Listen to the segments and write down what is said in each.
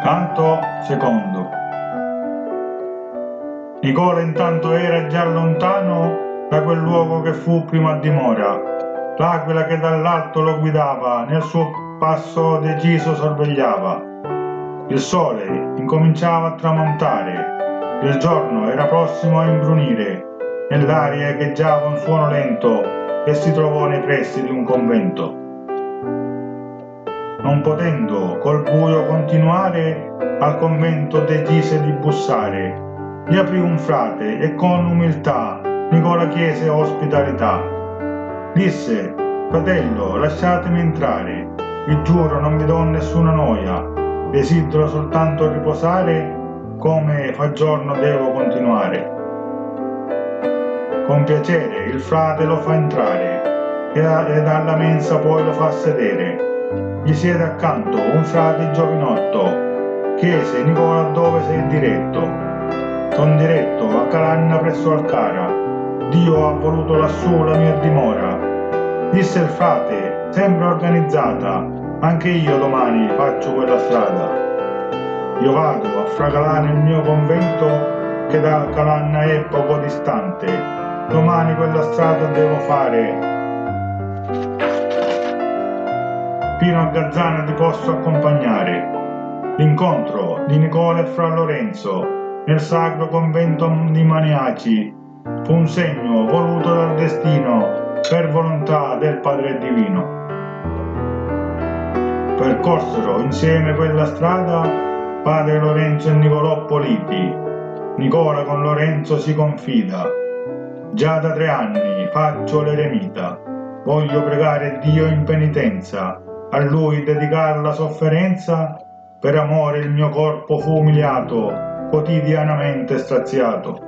Canto secondo. Nicola intanto era già lontano da quel luogo che fu prima dimora. L'aquila che dall'alto lo guidava, nel suo passo deciso sorvegliava. Il sole incominciava a tramontare, il giorno era prossimo a imbrunire, nell'aria echeggiava un suono lento e si trovò nei pressi di un convento. Non potendo col buio continuare, al convento decise di bussare. Gli aprì un frate e con umiltà Nicola chiese ospitalità. Disse: fratello, lasciatemi entrare, vi giuro non vi do nessuna noia, desidero soltanto riposare, come fa giorno devo continuare. Con piacere il frate lo fa entrare e alla mensa poi lo fa sedere. Gli siede accanto un frate giovinotto, chiese: Nicola, dove sei diretto? Son diretto a Calanna presso Alcara, Dio ha voluto lassù la mia dimora. Disse il frate: sembra organizzata, anche io domani faccio quella strada. Io vado a Fracalà nel mio convento, che da Calanna è poco distante, domani quella strada devo fare. Fino a Gazzana ti posso accompagnare. L'incontro di Nicola e Fra Lorenzo nel sacro convento di Maniaci fu un segno voluto dal destino per volontà del Padre Divino. Percorsero insieme quella strada Padre Lorenzo e Nicolò Politi. Nicola con Lorenzo si confida: già da 3 anni faccio l'eremita, voglio pregare Dio in penitenza, a lui dedicar la sofferenza, per amore il mio corpo fu umiliato, quotidianamente straziato.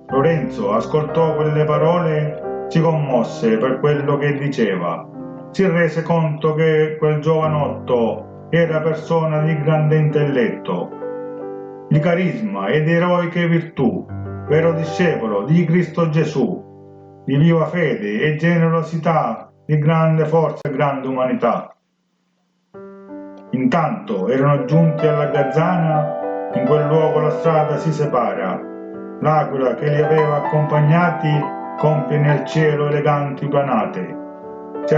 Lorenzo ascoltò quelle parole, si commosse per quello che diceva, si rese conto che quel giovanotto era persona di grande intelletto, di carisma ed eroiche virtù, vero discepolo di Cristo Gesù, di viva fede e generosità, di grande forza e grande umanità. Intanto erano giunti alla Gazzana, in quel luogo la strada si separa, l'aquila che li aveva accompagnati compie nel cielo eleganti planate. Si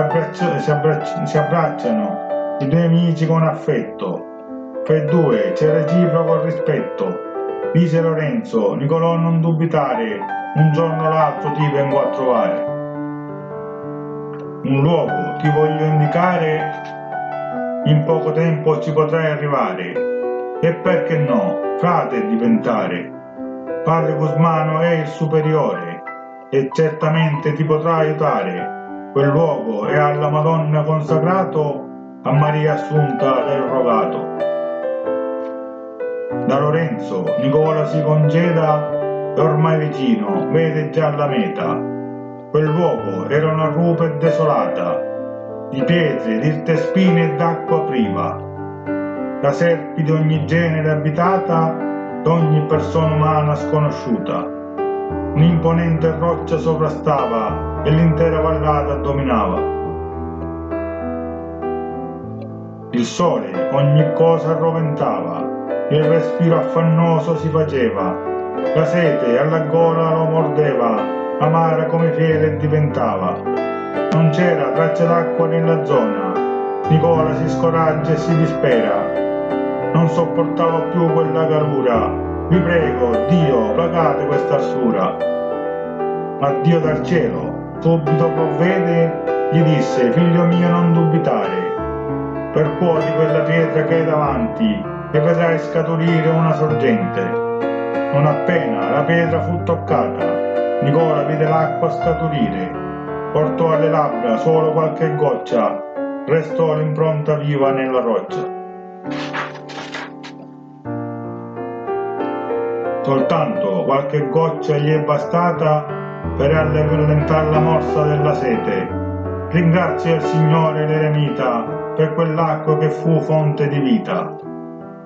abbracciano i 2 amici con affetto, fra i 2 c'è reciproco rispetto. Dice Lorenzo: Nicolò, non dubitare, un giorno o l'altro ti vengo a trovare. Un luogo ti voglio indicare, in poco tempo ci potrai arrivare, e perché no, frate diventare. Padre Gusmano è il superiore, e certamente ti potrà aiutare. Quel luogo è alla Madonna consacrato, a Maria Assunta del rogato. Da Lorenzo Nicola si congeda, è ormai vicino, vede già la meta. Quel luogo era una rupe desolata, di pietre, d'irte spine e d'acqua priva, da serpi di ogni genere abitata, d'ogni persona umana sconosciuta. Un'imponente roccia sovrastava e l'intera vallata dominava. Il sole ogni cosa arroventava, il respiro affannoso si faceva, la sete alla gola lo mordeva, amara come fiele diventava. Non c'era traccia d'acqua nella zona, Nicola si scoraggia e si dispera, non sopportava più quella calura. Vi prego, Dio, placate questa arsura. Ma Dio dal cielo subito provvede, gli disse: figlio mio, non dubitare, percuoti quella pietra che hai davanti e vedrai scaturire una sorgente. Non appena la pietra fu toccata, Nicola vide l'acqua scaturire, portò alle labbra solo qualche goccia, restò l'impronta viva nella roccia. Soltanto qualche goccia gli è bastata per allentare la morsa della sete. Ringrazia il Signore l'eremita per quell'acqua che fu fonte di vita.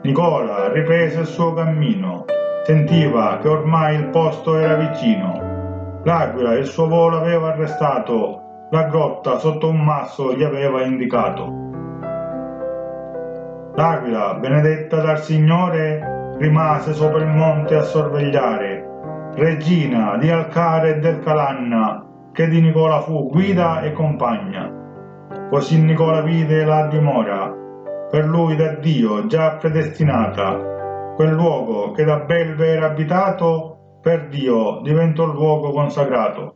Nicola riprese il suo cammino, sentiva che ormai il posto era vicino. L'aquila il suo volo aveva arrestato, la grotta sotto un masso gli aveva indicato. L'aquila, benedetta dal Signore, rimase sopra il monte a sorvegliare, regina di Alcare e del Calanna, che di Nicola fu guida e compagna. Così Nicola vide la dimora, per lui da Dio già predestinata, quel luogo che da belve era abitato, per Dio diventò luogo consacrato.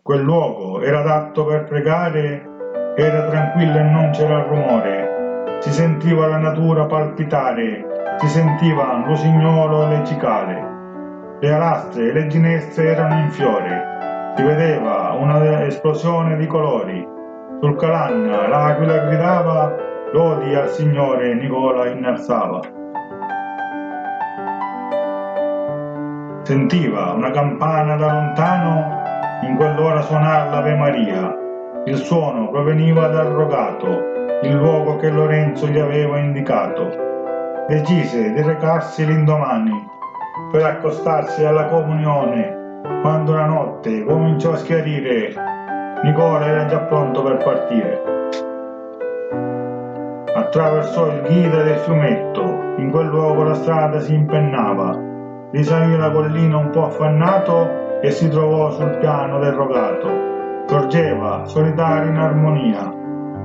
Quel luogo era adatto per pregare, era tranquillo e non c'era rumore, si sentiva la natura palpitare, si sentiva l'usignolo e le cicale, le alastre e le ginestre erano in fiore, si vedeva una esplosione di colori, sul Calanna l'aquila gridava, lodi al Signore Nicola innalzava. Sentiva una campana da lontano, in quell'ora suonar l'Ave Maria, il suono proveniva dal rogato, il luogo che Lorenzo gli aveva indicato. Decise di recarsi l'indomani per accostarsi alla comunione. Quando la notte cominciò a schiarire, Nicola era già pronto per partire. Attraversò il ghida del fiumetto, in quel luogo la strada si impennava, risalì la collina un po' affannato e si trovò sul piano del rogato. Sorgeva, solitario in armonia,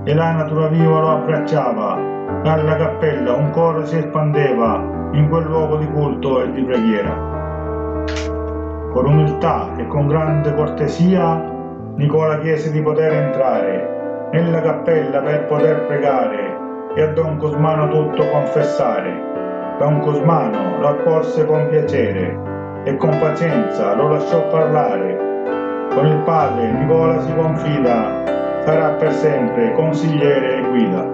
e la natura viva lo abbracciava. Dalla cappella un coro si espandeva in quel luogo di culto e di preghiera. Con umiltà e con grande cortesia, Nicola chiese di poter entrare nella cappella per poter pregare e a Don Cosmano tutto confessare. Don Cosmano lo accolse con piacere e con pazienza lo lasciò parlare. Con il padre Nicola si confida, sarà per sempre consigliere e guida.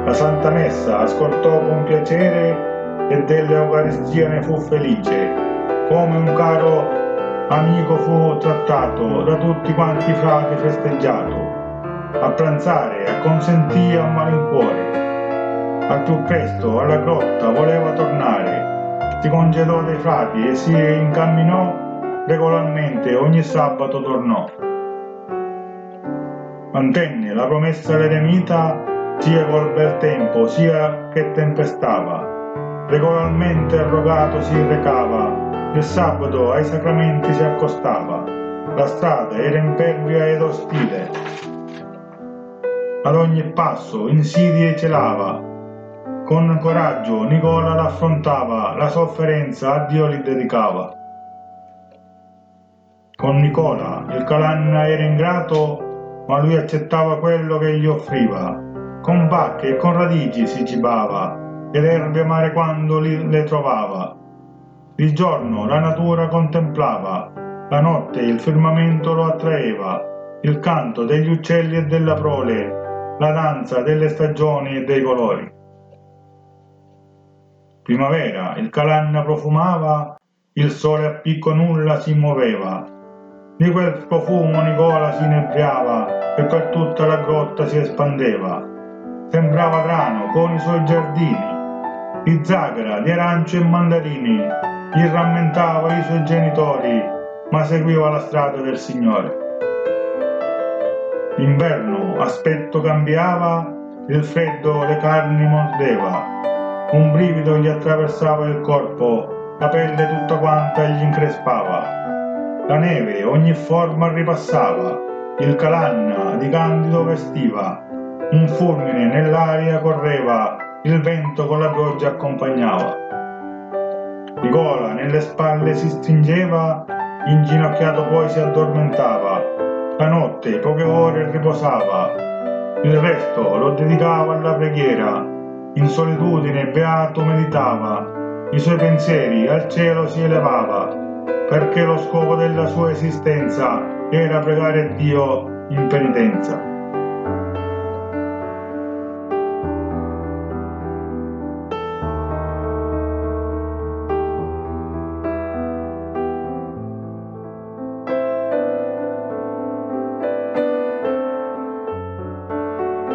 La Santa Messa ascoltò con piacere e dell'Eucaristia ne fu felice, come un caro amico fu trattato, da tutti quanti frati festeggiato. A pranzare acconsentì a malincuore, al più presto alla grotta voleva tornare. Si congedò dai frati e si incamminò, regolarmente ogni sabato tornò. Mantenne la promessa l'eremita, sia col bel tempo sia che tempestava. Regolarmente al rogato si recava, il sabato ai sacramenti si accostava. La strada era impervia ed ostile, ad ogni passo insidie celava. Con coraggio Nicola l'affrontava, la sofferenza a Dio li dedicava. Con Nicola il Calanna era ingrato, ma lui accettava quello che gli offriva. Con bacche e con radici si cibava, ed erbe amare quando le trovava. Di giorno la natura contemplava, la notte il firmamento lo attraeva, il canto degli uccelli e della prole, la danza delle stagioni e dei colori. Primavera il Calanna profumava, il sole a picco nulla si muoveva. Di quel profumo Nicola si inebriava e per tutta la grotta si espandeva. Sembrava grano con i suoi giardini, di zagara, di arance e mandarini, gli rammentava i suoi genitori, ma seguiva la strada del Signore. D'inverno aspetto cambiava, il freddo le carni mordeva. Un brivido gli attraversava il corpo, la pelle tutta quanta gli increspava. La neve ogni forma ripassava, il Calanna di candido vestiva, un fulmine nell'aria correva, il vento con la pioggia accompagnava. Nicola nelle spalle si stringeva, inginocchiato poi si addormentava. La notte poche ore riposava, il resto lo dedicava alla preghiera. In solitudine beato meditava, i suoi pensieri al cielo si elevava, perché lo scopo della sua esistenza era pregare Dio in penitenza.